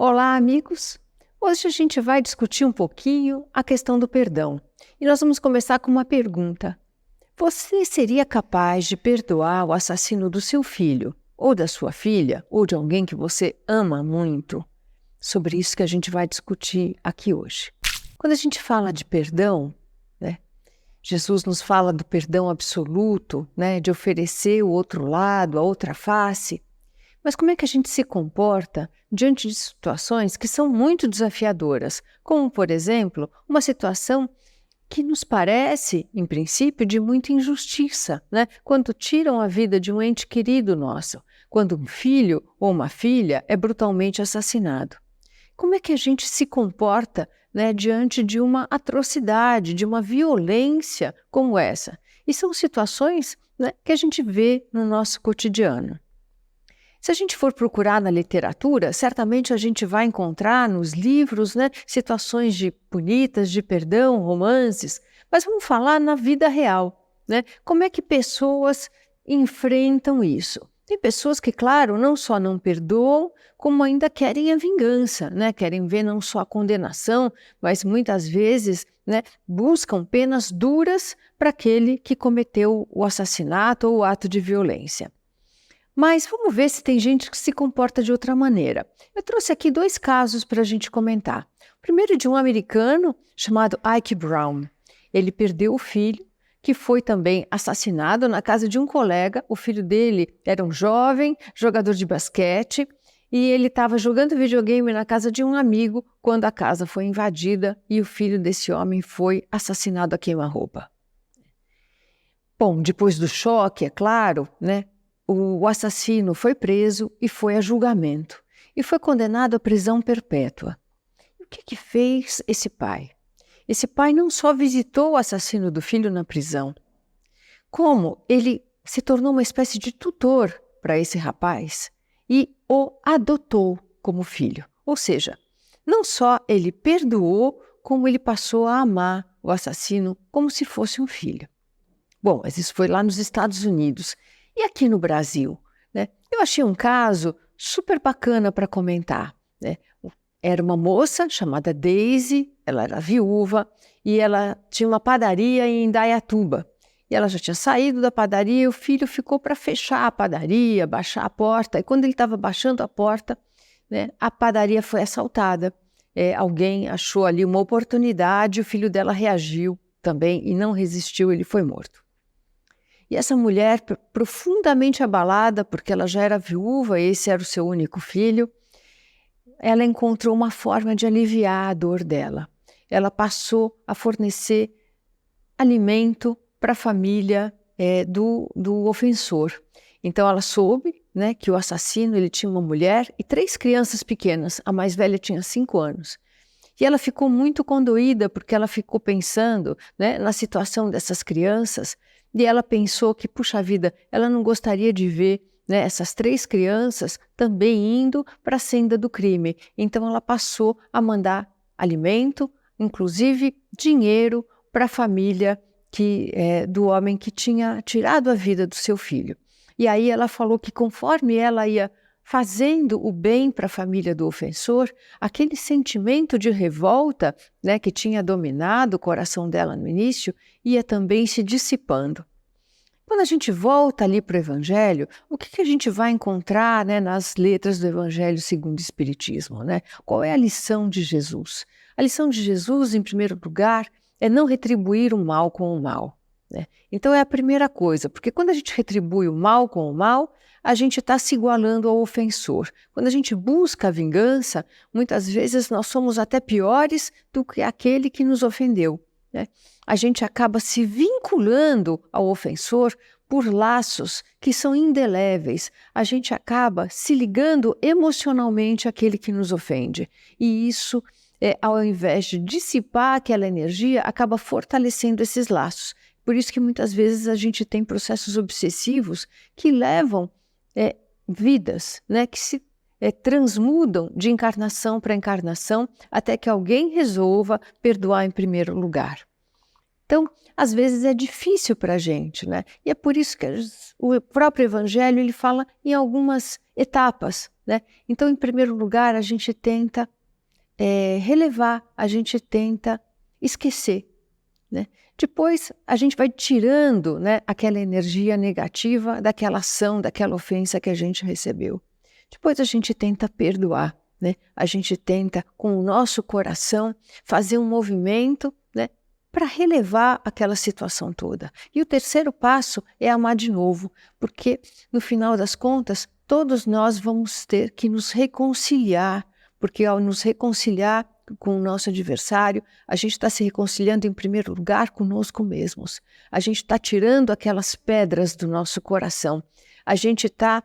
Olá, amigos! Hoje a gente vai discutir um pouquinho a questão do perdão. E nós vamos começar com uma pergunta. Você seria capaz de perdoar o assassino do seu filho, ou da sua filha, ou de alguém que você ama muito? Sobre isso que a gente vai discutir aqui hoje. Quando a gente fala de perdão, Jesus nos fala do perdão absoluto, de oferecer o outro lado, a outra face. Mas como é que a gente se comporta diante de situações que são muito desafiadoras, como, por exemplo, uma situação que nos parece, em princípio, de muita injustiça, quando tiram a vida de um ente querido nosso, quando um filho ou uma filha é brutalmente assassinado. Como é que a gente se comporta diante de uma atrocidade, de uma violência como essa? E são situações que a gente vê no nosso cotidiano. Se a gente for procurar na literatura, certamente a gente vai encontrar nos livros situações bonitas de perdão, romances, mas vamos falar na vida real. Como é que pessoas enfrentam isso? Tem pessoas que, claro, não só não perdoam, como ainda querem a vingança, querem ver não só a condenação, mas muitas vezes buscam penas duras para aquele que cometeu o assassinato ou o ato de violência. Mas vamos ver se tem gente que se comporta de outra maneira. Eu trouxe aqui 2 casos para a gente comentar. O primeiro é de um americano chamado Ike Brown. Ele perdeu o filho, que foi também assassinado na casa de um colega. O filho dele era um jovem jogador de basquete e ele estava jogando videogame na casa de um amigo quando a casa foi invadida e o filho desse homem foi assassinado a queima-roupa. Bom, depois do choque, é claro, o assassino foi preso e foi a julgamento e foi condenado à prisão perpétua. E o que fez esse pai? Esse pai não só visitou o assassino do filho na prisão, como ele se tornou uma espécie de tutor para esse rapaz e o adotou como filho. Ou seja, não só ele perdoou, como ele passou a amar o assassino como se fosse um filho. Bom, mas isso foi lá nos Estados Unidos. E aqui no Brasil? Eu achei um caso super bacana para comentar. Era uma moça chamada Daisy, ela era viúva e ela tinha uma padaria em Indaiatuba. E ela já tinha saído da padaria e o filho ficou para fechar a padaria, baixar a porta. E quando ele estava baixando a porta, a padaria foi assaltada. Alguém achou ali uma oportunidade, o filho dela reagiu também e não resistiu, ele foi morto. E essa mulher, profundamente abalada, porque ela já era viúva, esse era o seu único filho, ela encontrou uma forma de aliviar a dor dela. Ela passou a fornecer alimento para a família do ofensor. Então ela soube que o assassino ele tinha uma mulher e 3 crianças pequenas, a mais velha tinha 5 anos. E ela ficou muito condoída porque ela ficou pensando na situação dessas crianças e ela pensou que, puxa vida, ela não gostaria de ver essas 3 crianças também indo para a senda do crime. Então ela passou a mandar alimento, inclusive dinheiro para a família do homem que tinha tirado a vida do seu filho. E aí ela falou que conforme ela ia fazendo o bem para a família do ofensor, aquele sentimento de revolta que tinha dominado o coração dela no início, ia também se dissipando. Quando a gente volta ali para o Evangelho, o que a gente vai encontrar nas letras do Evangelho segundo o Espiritismo? Qual é a lição de Jesus? A lição de Jesus, em primeiro lugar, é não retribuir o mal com o mal. Então é a primeira coisa, porque quando a gente retribui o mal com o mal, a gente está se igualando ao ofensor. Quando a gente busca a vingança, muitas vezes nós somos até piores do que aquele que nos ofendeu. A gente acaba se vinculando ao ofensor por laços que são indeléveis. A gente acaba se ligando emocionalmente àquele que nos ofende. E isso, ao invés de dissipar aquela energia, acaba fortalecendo esses laços. Por isso que muitas vezes a gente tem processos obsessivos que levam vidas, que se transmudam de encarnação para encarnação até que alguém resolva perdoar em primeiro lugar. Então, às vezes é difícil para a gente, E é por isso que o próprio Evangelho ele fala em algumas etapas, né? Então, em primeiro lugar, a gente tenta relevar, a gente tenta esquecer, né? Depois, a gente vai tirando, né, aquela energia negativa daquela ação, daquela ofensa que a gente recebeu. Depois, a gente tenta perdoar, né? A gente tenta, com o nosso coração, fazer um movimento, né, para relevar aquela situação toda. E o terceiro passo é amar de novo, porque, no final das contas, todos nós vamos ter que nos reconciliar, porque ao nos reconciliar com o nosso adversário, a gente está se reconciliando em primeiro lugar conosco mesmos. A gente está tirando aquelas pedras do nosso coração. A gente está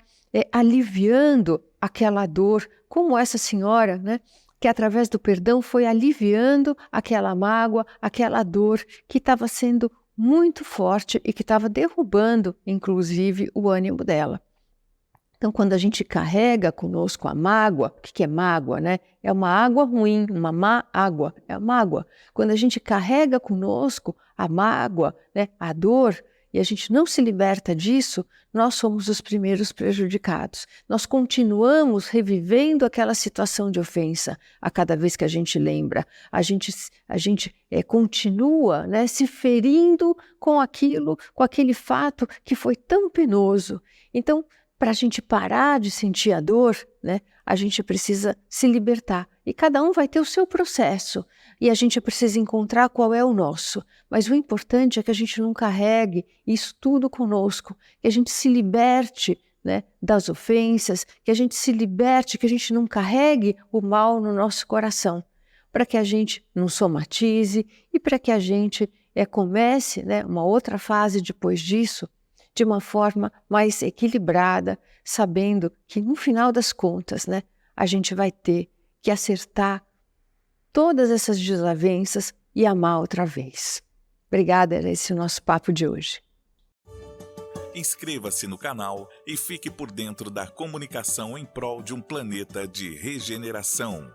aliviando aquela dor, como essa senhora, né, que através do perdão foi aliviando aquela mágoa, aquela dor que estava sendo muito forte e que estava derrubando, inclusive, o ânimo dela. Então, quando a gente carrega conosco a mágoa, o que é mágoa, né? É uma água ruim, uma má água, é a mágoa. Quando a gente carrega conosco a mágoa, né, a dor, e a gente não se liberta disso, nós somos os primeiros prejudicados. Nós continuamos revivendo aquela situação de ofensa a cada vez que a gente lembra. A gente continua, né, se ferindo com aquilo, com aquele fato que foi tão penoso. Então, para a gente parar de sentir a dor, né, a gente precisa se libertar. E cada um vai ter o seu processo. E a gente precisa encontrar qual é o nosso. Mas o importante é que a gente não carregue isso tudo conosco. Que a gente se liberte, né, das ofensas, que a gente se liberte, que a gente não carregue o mal no nosso coração. Para que a gente não somatize e para que a gente comece, né, uma outra fase depois disso, de uma forma mais equilibrada, sabendo que no final das contas, né, a gente vai ter que acertar todas essas desavenças e amar outra vez. Obrigada, era esse o nosso papo de hoje. Inscreva-se no canal e fique por dentro da comunicação em prol de um planeta de regeneração.